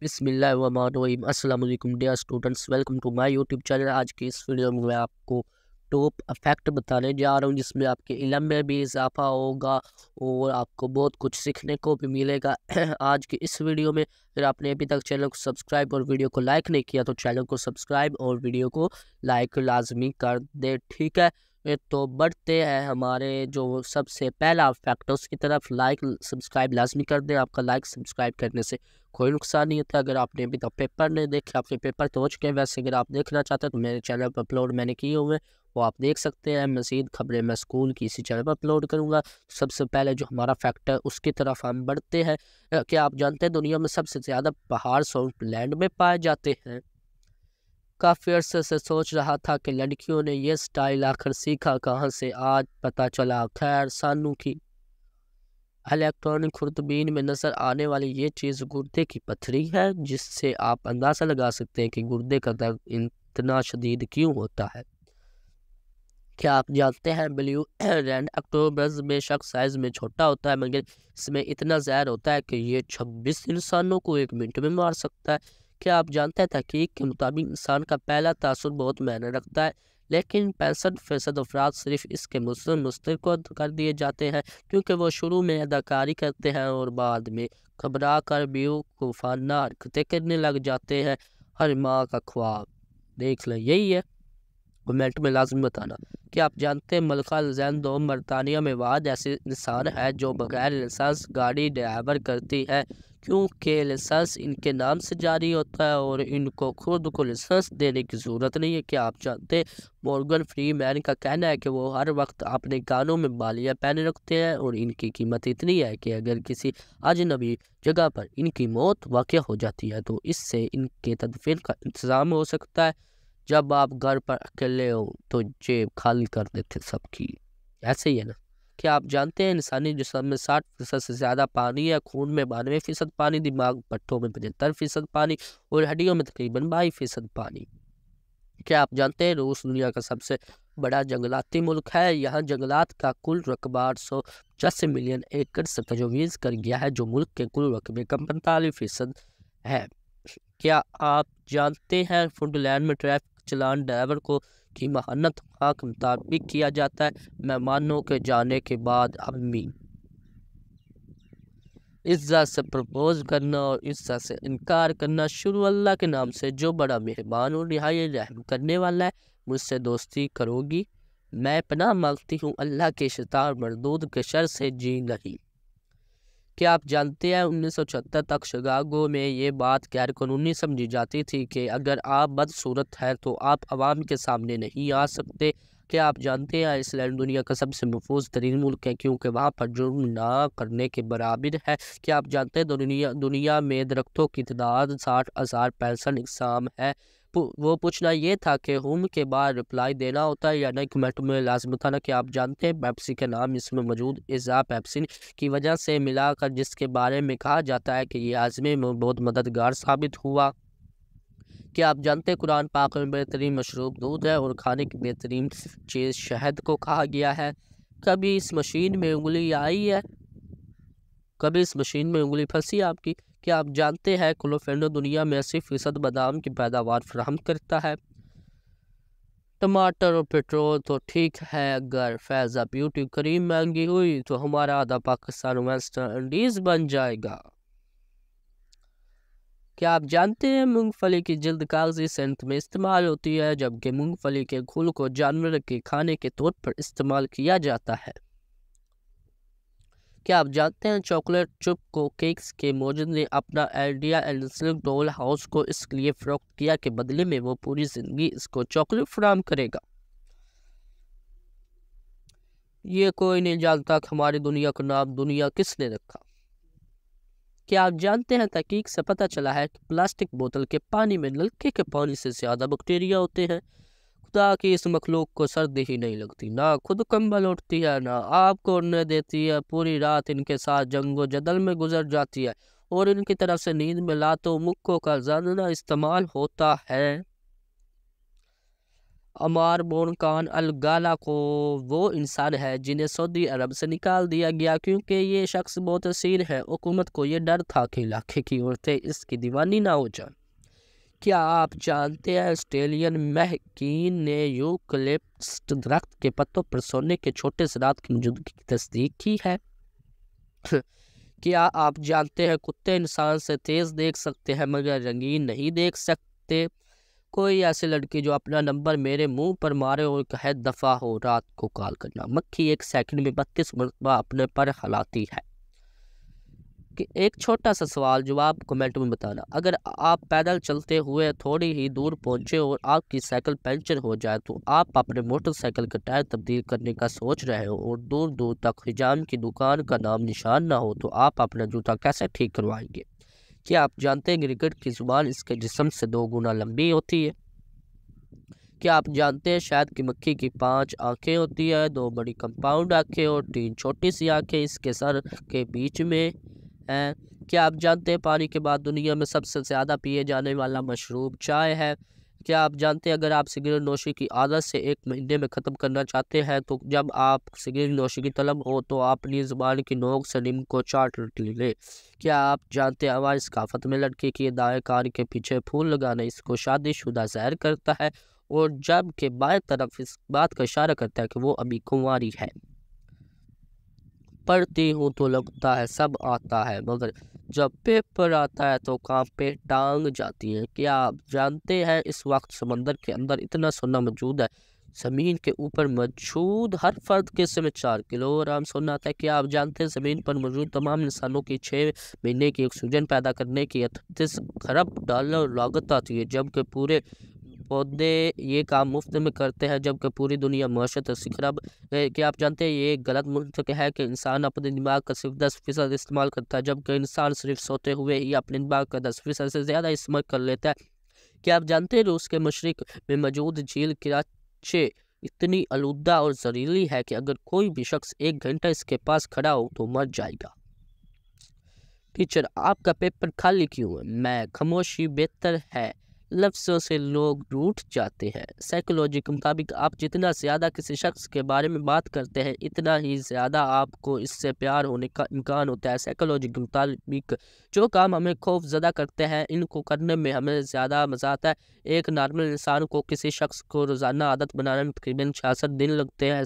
بسم اللہ الرحمن الرحیم۔ السلام علیکم dear students, welcome to my YouTube channel. آج کی اس ویڈیو میں آپ کو ٹاپ افیکٹ بتانے جا رہا ہوں، جس میں آپ کے علم میں بھی اضافہ ہوگا اور آپ کو بہت کچھ سیکھنے کو بھی ملے گا آج کی اس ویڈیو میں۔ اگر آپ نے ابھی تک چینل کو سبسکرائب اور ویڈیو کو لائک نہیں کیا تو چینل کو سبسکرائب اور ویڈیو کو لائک لازمی کر دے، ٹھیک ہے؟ تو بڑھتے ہیں ہمارے جو سب سے پہلا فیکٹ اس کی طرف۔ لائک سبسکرائب لازمی کر دیں، آپ کا لائک سبسکرائب کرنے سے کوئی نقصان نہیں ہوتا۔ اگر آپ نے ابھی تک پیپر نہیں دیکھا، آپ کے پیپر تو ہو چکے ہیں، ویسے اگر آپ دیکھنا چاہتے ہیں تو میرے چینل پر اپلوڈ میں نے کیے ہوئے وہ آپ دیکھ سکتے ہیں۔ مزید خبریں میں اسکول کی اسی چینل پر اپلوڈ کروں گا۔ سب سے پہلے جو ہمارا فیکٹ ہے اس کی طرف ہم بڑھتے ہیں۔ کیا آپ جانتے ہیں دنیا میں سب سے زیادہ پہاڑ ساؤتھ لینڈ میں پائے جاتے ہیں؟ کافی عرصے سے سوچ رہا تھا کہ لڑکیوں نے یہ سٹائل آخر سیکھا کہاں سے، آج پتہ چلا۔ خیر سانو کی الیکٹرانک خوردبین میں نظر آنے والی یہ چیز گردے کی پتھری ہے، جس سے آپ اندازہ لگا سکتے ہیں کہ گردے کا درد اتنا شدید کیوں ہوتا ہے۔ کیا آپ جانتے ہیں بلیو رینڈ اکٹوبرز بے شک سائز میں چھوٹا ہوتا ہے، مگر اس میں اتنا زہر ہوتا ہے کہ یہ 26 انسانوں کو ایک منٹ میں مار سکتا ہے۔ کیا آپ جانتے ہیں تحقیق کے مطابق انسان کا پہلا تاثر بہت معنی رکھتا ہے، لیکن 65% افراد صرف اس کے مسترد کر دیے جاتے ہیں، کیونکہ وہ شروع میں اداکاری کرتے ہیں اور بعد میں گھبرا کر بیوقوفانہ حرکتیں کرنے لگ جاتے ہیں۔ ہر ماں کا خواب دیکھ لیں، یہی ہے۔ کمنٹ میں لازم بتانا۔ کیا آپ جانتے ہیں ملکہ زین دو برطانیہ میں واحد ایسی انسان ہے جو بغیر لائسنس گاڑی ڈرائیور کرتی ہے، کیونکہ لائسنس ان کے نام سے جاری ہوتا ہے اور ان کو خود کو لائسنس دینے کی ضرورت نہیں ہے۔ کیا آپ جانتے ہیں مورگن فری مین کا کہنا ہے کہ وہ ہر وقت اپنے کانوں میں بالیاں پہنے رکھتے ہیں اور ان کی قیمت اتنی ہے کہ اگر کسی اجنبی جگہ پر ان کی موت واقع ہو جاتی ہے تو اس سے ان کے تدفین کا انتظام ہو سکتا ہے۔ جب آپ گھر پر اکیلے ہو تو جیب خالی کر دیتے سب کی، ایسے ہی ہے نا۔ کیا آپ جانتے ہیں انسانی جسم میں 60% سے زیادہ پانی ہے، خون میں 92% پانی، دماغ پٹھوں میں 75% پانی اور ہڈیوں میں تقریباً 22% پانی۔ کیا آپ جانتے ہیں روس دنیا کا سب سے بڑا جنگلاتی ملک ہے؟ یہاں جنگلات کا کل رقبہ 885 ملین ایکڑ سے تجاوز کر گیا ہے، جو ملک کے کل رقبے کا 45% ہے۔ کیا آپ جانتے ہیں فنڈ لینڈ میں ٹریفک چلان ڈرائیور کی ماہانہ تنخواہ کے مطابق کیا جاتا ہے؟ مہمانوں کے جانے کے بعد اپنی عزت سے پرپوز کرنا اور عزت سے انکار کرنا شروع۔ اللہ کے نام سے جو بڑا مہربان اور نہایت رحم کرنے والا ہے، مجھ سے دوستی کرو گی؟ میں پناہ مانگتی ہوں اللہ کے شیطان مردود کے شر سے، جی نہیں۔ کیا آپ جانتے ہیں 1976 تک شکاگو میں یہ بات غیر قانونی سمجھی جاتی تھی کہ اگر آپ بدصورت ہیں تو آپ عوام کے سامنے نہیں آ سکتے؟ کیا آپ جانتے ہیں آئس لینڈ دنیا کا سب سے محفوظ ترین ملک ہے، کیونکہ وہاں پر جرم نہ کرنے کے برابر ہے؟ کیا آپ جانتے ہیں دنیا میں درختوں کی تعداد 60,065 اقسام ہے؟ وہ پوچھنا یہ تھا کہ ہوم کے بعد رپلائی دینا ہوتا ہے یا نہیں، کمنٹ میں لازم بتانا۔ کہ آپ جانتے ہیں پیپسی کا نام اس میں موجود اجزاء پیپسین کی وجہ سے ملا کر جس کے بارے میں کہا جاتا ہے کہ یہ ہاضمے میں بہت مددگار ثابت ہوا؟ کیا آپ جانتے ہیں قرآن پاک میں بہترین مشروب دودھ ہے اور کھانے کی بہترین چیز شہد کو کہا گیا ہے؟ کبھی اس مشین میں انگلی آئی ہے؟ کبھی اس مشین میں انگلی پھنسی آپ کی؟ کیا آپ جانتے ہیں کلوفینڈو دنیا میں 80% بادام کی پیداوار فراہم کرتا ہے؟ ٹماٹر اور پیٹرول تو ٹھیک ہے، اگر فیضا بیوٹی کریم مہنگی ہوئی تو ہمارا آدھا پاکستان ویسٹ انڈیز بن جائے گا۔ کیا آپ جانتے ہیں مونگ پھلی کی جلد کاغذی صنعت میں استعمال ہوتی ہے، جبکہ مونگ پھلی کے گھل کو جانور کے کھانے کے طور پر استعمال کیا جاتا ہے؟ کیا آپ جانتے ہیں چاکلیٹ چپ کو کیکس کے موجد نے اپنا آئیڈیا اینسلنگ ڈول ہاؤس کو اس لیے فروخت کیا کہ بدلے میں وہ پوری زندگی اس کو چاکلیٹ فراہم کرے گا؟ یہ کوئی نہیں جانتا کہ ہماری دنیا کا نام دنیا کس نے رکھا؟ کیا آپ جانتے ہیں تحقیق سے پتہ چلا ہے کہ پلاسٹک بوتل کے پانی میں نلکے کے پانی سے زیادہ بیکٹیریا ہوتے ہیں؟ خدا کی اس مخلوق کو سردی ہی نہیں لگتی، نہ خود کمبل اٹھتی ہے نہ آپ کو اڑنے دیتی ہے، پوری رات ان کے ساتھ جنگ و جدل میں گزر جاتی ہے اور ان کی طرف سے نیند میں لاتوں مکوں کا زنانہ استعمال ہوتا ہے۔ عمار بن خان الگالا کو وہ انسان ہے جنہیں سعودی عرب سے نکال دیا گیا کیونکہ یہ شخص بہت اسیر ہے۔ حکومت کو یہ ڈر تھا کہ علاقے کی عورتیں اس کی دیوانی نہ ہو جائیں۔ کیا آپ جانتے ہیں آسٹریلین محققین نے یوکلپٹس درخت کے پتوں پر سونے کے چھوٹے ذرات کی موجودگی کی تصدیق کی ہے؟ کیا آپ جانتے ہیں کتے انسان سے تیز دیکھ سکتے ہیں مگر رنگین نہیں دیکھ سکتے؟ کوئی ایسی لڑکی جو اپنا نمبر میرے منہ پر مارے اور کہے دفعہ ہو رات کو کال کرنا۔ مکھی 1 سیکنڈ میں 32 مرتبہ اپنے پر ہلاتی ہے۔ کہ ایک چھوٹا سا سوال جواب کمنٹ میں بتانا۔ اگر آپ پیدل چلتے ہوئے تھوڑی ہی دور پہنچے اور آپ کی سائیکل پنچر ہو جائے تو آپ اپنے موٹر سائیکل کا ٹائر تبدیل کرنے کا سوچ رہے ہو اور دور دور تک حجام کی دکان کا نام نشان نہ ہو تو آپ اپنا جوتا کیسے ٹھیک کروائیں گے؟ کیا آپ جانتے ہیں گرگٹ کی زبان اس کے جسم سے 2 گنا لمبی ہوتی ہے؟ کیا آپ جانتے ہیں شہد کی مکھی کی 5 آنکھیں ہوتی ہیں، 2 بڑی کمپاؤنڈ آنکھیں اور 3 چھوٹی سی آنکھیں اس کے سر کے بیچ میں ہیں؟ کیا آپ جانتے ہیں پانی کے بعد دنیا میں سب سے زیادہ پیے جانے والا مشروب چائے ہے؟ کیا آپ جانتے ہیں اگر آپ سگریٹ نوشی کی عادت سے 1 مہینے میں ختم کرنا چاہتے ہیں تو جب آپ سگریٹ نوشی کی طلب ہو تو آپ اپنی زبان کی نوک سے نیم کو چاٹ لیں؟ کیا آپ جانتے ہیں ہماری ثقافت میں لڑکی کے دائیں کان کے پیچھے پھول لگانا اس کو شادی شدہ ظاہر کرتا ہے اور جب کہ بائیں طرف اس بات کا اشارہ کرتا ہے کہ وہ ابھی کنواری ہے؟ پڑھتی ہوں تو لگتا ہے سب آتا ہے مگر جب پیپر آتا ہے تو کام پہ ٹانگ جاتی ہے۔ کیا آپ جانتے ہیں اس وقت سمندر کے اندر اتنا سونا موجود ہے زمین کے اوپر موجود ہر فرد کے حصے میں 4 کلو گرام سونا آتا ہے؟ کیا آپ جانتے ہیں زمین پر موجود تمام انسانوں کی 6 مہینے کی آکسیجن پیدا کرنے کی 38 خرب ڈالر لاگت آتی ہے جبکہ پورے پودے یہ کام مفت میں کرتے ہیں جبکہ پوری دنیا معیشت 80 خرب۔ کیا آپ جانتے ہیں یہ ایک غلط منطق ہے کہ انسان اپنے دماغ کا صرف 10% استعمال کرتا ہے جبکہ انسان صرف سوتے ہوئے ہی اپنے دماغ کا 10% سے زیادہ استعمال کر لیتا ہے؟ کیا آپ جانتے ہیں روس کے مشرق میں موجود جھیل کراچے اتنی آلودہ اور زہریلی ہے کہ اگر کوئی بھی شخص 1 گھنٹہ اس کے پاس کھڑا ہو تو مر جائے گا؟ ٹیچر آپ کا پیپر خالی کیوں ہے؟ میں خاموشی بہتر ہے، لفظوں سے لوگ روٹھ جاتے ہیں۔ سائیکولوجی کے مطابق آپ جتنا زیادہ کسی شخص کے بارے میں بات کرتے ہیں اتنا ہی زیادہ آپ کو اس سے پیار ہونے کا امکان ہوتا ہے۔ سائیکولوجی کے مطابق جو کام ہمیں خوف زدہ کرتے ہیں ان کو کرنے میں ہمیں زیادہ مزہ آتا ہے۔ ایک نارمل انسان کو کسی شخص کو روزانہ عادت بنانے میں تقریباً 66 دن لگتے ہیں۔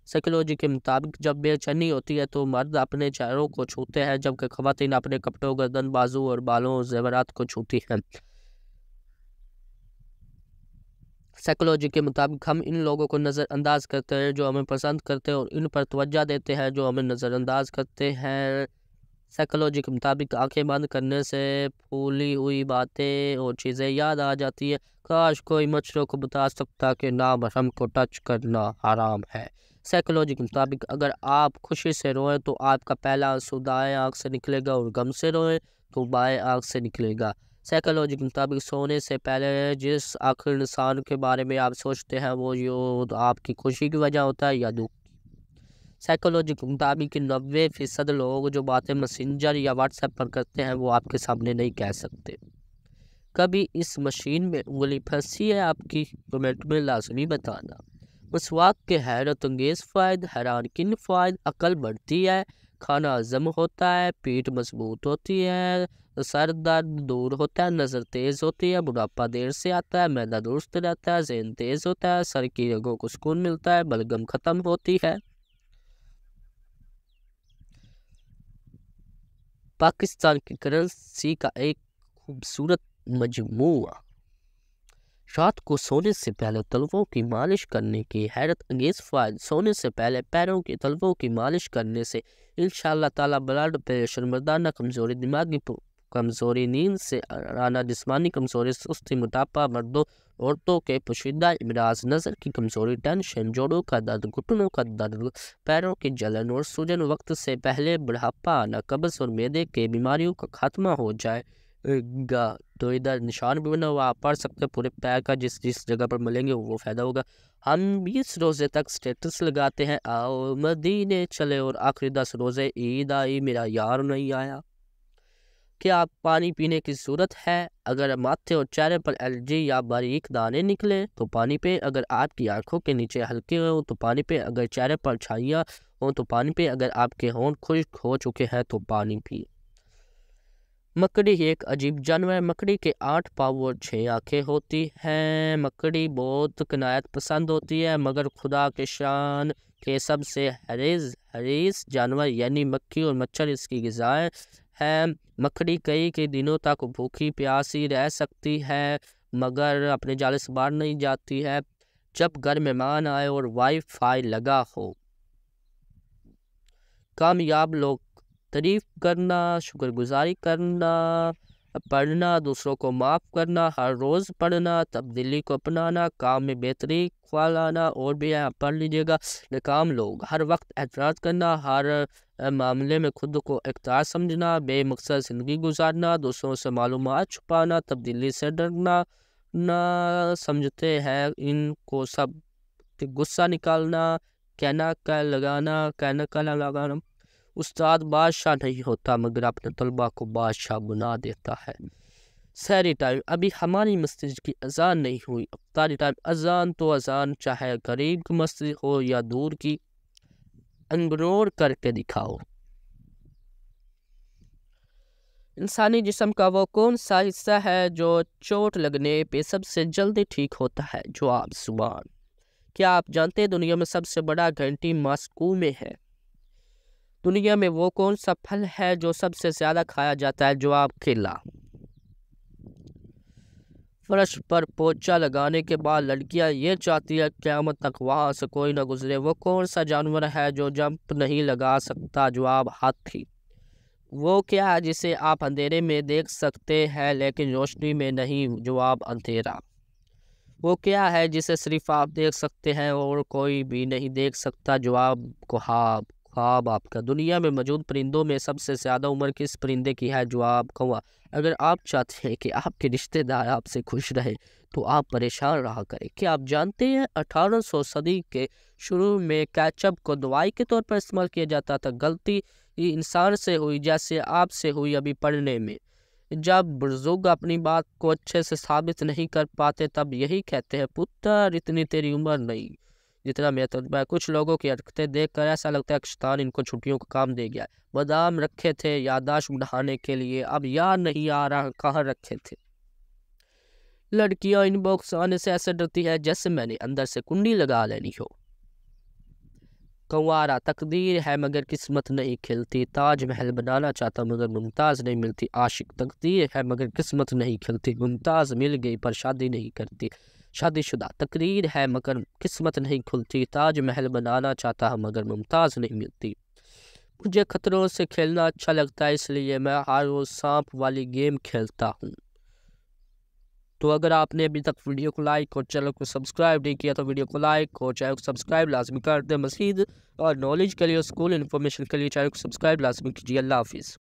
سائیکولوجی کے مطابق جب بے چینی ہوتی ہے تو مرد اپنے چہروں کو چھوتے ہیں جبکہ خواتین اپنے کپڑوں، گردن، بازو اور بالوں اور زیورات کو چھوتی ہیں۔ سائیکولوجی کے مطابق ہم ان لوگوں کو نظر انداز کرتے ہیں جو ہمیں پسند کرتے ہیں اور ان پر توجہ دیتے ہیں جو ہمیں نظر انداز کرتے ہیں۔ سائیکولوجی کے مطابق آنکھیں بند کرنے سے بھولی ہوئی باتیں اور چیزیں یاد آ جاتی ہیں۔ کاش کوئی مچھروں کو بتا سکتا کہ نامحرم کو ٹچ کرنا حرام ہے۔ سائیکولوجی کے مطابق اگر آپ خوشی سے روئیں تو آپ کا پہلا آنسو دائیں آنکھ سے نکلے گا اور غم سے روئیں تو بائیں آنکھ سے نکلے گا۔ سائیکولوجی کے مطابق سونے سے پہلے جس آخر انسان کے بارے میں آپ سوچتے ہیں وہ آپ کی خوشی کی وجہ ہوتا ہے یا دکھ کی۔ سائیکولوجی کے مطابق 90% لوگ جو باتیں میسنجر یا واٹس ایپ پر کرتے ہیں وہ آپ کے سامنے نہیں کہہ سکتے۔ کبھی اس مشین میں انگلی پھنسی ہے آپ کی؟ کمنٹ میں لازمی بتانا۔ مسواک کے حیرت انگیز فوائد: حیران کن فوائد: عقل بڑھتی ہے، کھانا ہضم ہوتا ہے، پیٹھ مضبوط ہوتی ہے، سر درد دور ہوتا ہے، نظر تیز ہوتی ہے، بڑھاپا دیر سے آتا ہے، معدہ درست رہتا ہے، ذہن تیز ہوتا ہے، سر کی رگوں کو سکون ملتا ہے، بلغم ختم ہوتی ہے۔ پاکستان کی کرنسی کا ایک خوبصورت مجموعہ۔ رات کو سونے سے پہلے تلووں کی مالش کرنے کی حیرت انگیز فوائد: سونے سے پہلے پیروں کی تلووں کی مالش کرنے سے انشاءاللہ تعالی بلڈ پریشر، مردانہ کمزوری، دماغی کمزوری، نیند سے آنا، جسمانی کمزوری، سستی، موٹاپا، مردوں عورتوں کے پوشیدہ امراض، نظر کی کمزوری، ٹینشن، جوڑوں کا درد، گھٹنوں کا درد، پیروں کی جلن اور سوجن، وقت سے پہلے بڑھاپا آنا، قبض اور معدے کے بیماریوں کا خاتمہ ہو جائے گا۔ تو ادھر نشان بھی بنا ہوا، آپ پڑھ سکتے ہیں پورے پیر کا، جس جگہ پر ملیں گے وہ فائدہ ہوگا۔ ہم 20 روزے تک سٹیٹس لگاتے ہیں آؤ مدینے چلے اور آخری 10 روزے عید آئی میرا یار نہیں آیا۔ کیا آپ پانی پینے کی ضرورت ہے؟ اگر ماتھے اور چہرے پر الرجی یا باریک دانے نکلیں تو پانی پیں۔ اگر آپ کی آنکھوں کے نیچے ہلکے ہوں تو پانی پیں۔ اگر چہرے پر چھائیاں ہوں تو پانی پیں۔ اگر آپ کے ہونٹ خشک ہو چکے ہیں تو پانی پیں۔ مکڑی ایک عجیب جانور ہے۔ مکڑی کے 8 پاؤں اور 6 آنکھیں ہوتی ہیں۔ مکڑی بہت کنایت پسند ہوتی ہے، مگر خدا کے شان کے سب سے حریص جانور یعنی مکھی اور مچھر اس کی غذائیں ہیں۔ مکڑی کئی دنوں تک بھوکی پیاسی رہ سکتی ہے، مگر اپنے جالے سے باہر نہیں جاتی ہے۔ جب گھر مہمان آئے اور وائی فائی لگا ہو، کامیاب لوگ تعریف کرنا، شکر گزاری کرنا، پڑھنا، دوسروں کو معاف کرنا، ہر روز پڑھنا، تبدیلی کو اپنانا، کام میں بہتری کھوانا اور بھی پڑھ لیجیے گا۔ ناکام لوگ ہر وقت اعتراض کرنا، ہر معاملے میں خود کو اختیار سمجھنا، بے مقصد زندگی گزارنا، دوسروں سے معلومات چھپانا، تبدیلی سے ڈرنا نہ سمجھتے ہیں ان کو سب، غصہ نکالنا، کہنا کا لگانا۔ استاد بادشاہ نہیں ہوتا مگر اپنے طلباء کو بادشاہ بنا دیتا ہے۔ سحری ٹائم، ابھی ہماری مسجد کی اذان نہیں ہوئی۔ افطاری ٹائم، اذان تو اذان، چاہے قریب کی مسجد ہو یا دور کی، اگنور کر کے دکھاؤ۔ انسانی جسم کا وہ کون سا حصہ ہے جو چوٹ لگنے پہ سب سے جلدی ٹھیک ہوتا ہے؟ جواب، زبان۔ کیا آپ جانتے ہیں دنیا میں سب سے بڑا گھنٹی ماسکو میں ہے؟ دنیا میں وہ کون سا پھل ہے جو سب سے زیادہ کھایا جاتا ہے؟ جواب، کیلا۔ فرش پر پوچھا لگانے کے بعد لڑکیاں یہ چاہتی ہے قیامت تک وہاں سے کوئی نہ گزرے۔ وہ کون سا جانور ہے جو جمپ نہیں لگا سکتا؟ جواب، ہاتھی۔ وہ کیا ہے جسے آپ اندھیرے میں دیکھ سکتے ہیں لیکن روشنی میں نہیں؟ جواب، اندھیرا۔ وہ کیا ہے جسے صرف آپ دیکھ سکتے ہیں اور کوئی بھی نہیں دیکھ سکتا؟ جواب، خواب آپ کا۔ دنیا میں موجود پرندوں میں سب سے زیادہ عمر کس پرندے کی ہے؟ جواب، کوا۔ اگر آپ چاہتے ہیں کہ آپ کے رشتہ دار آپ سے خوش رہے تو آپ پریشان رہا کریں۔ کیا آپ جانتے ہیں 1800 صدی کے شروع میں کیچپ کو دوائی کے طور پر استعمال کیا جاتا تھا؟ غلطی انسان سے ہوئی جیسے آپ سے ہوئی ابھی پڑھنے میں۔ جب بزرگ اپنی بات کو اچھے سے ثابت نہیں کر پاتے تب یہی کہتے ہیں، پتر اتنی تیری عمر نہیں جتنا میرا تجربہ ہے۔ کچھ لوگوں کی حرکتیں دیکھ کر ایسا لگتا ہے کہ شیطان ان کو چھٹیوں کا کام دے گیا ہے۔ بادام رکھے تھے یادداشت بڑھانے کے لیے، اب یاد نہیں آ رہا کہاں رکھے تھے۔ لڑکیاں ان باکس آنے سے ایسے ڈرتی ہے جیسے میں نے اندر سے کنڈی لگا لینی ہو۔ کنوارا، تقدیر ہے مگر قسمت نہیں کھلتی۔ تاج محل بنانا چاہتا مگر ممتاز نہیں ملتی۔ عاشق، تقدیر ہے مگر قسمت نہیں کھلتی۔ ممتاز مل گئی پر شادی نہیں کرتی۔ شادی شدہ، تقدیر ہے مگر قسمت نہیں کھلتی۔ تاج محل بنانا چاہتا ہے مگر ممتاز نہیں ملتی۔ مجھے خطروں سے کھیلنا اچھا لگتا ہے اس لیے میں ہر روز سانپ والی گیم کھیلتا ہوں۔ تو اگر آپ نے ابھی تک ویڈیو کو لائک اور چینل کو سبسکرائب نہیں کیا تو ویڈیو کو لائک اور چینل کو سبسکرائب لازمی کر دیں۔ مزید اور نالج کے لیے، اسکول انفارمیشن کے لیے چینل کو سبسکرائب لازمی کیجیے۔ اللہ حافظ۔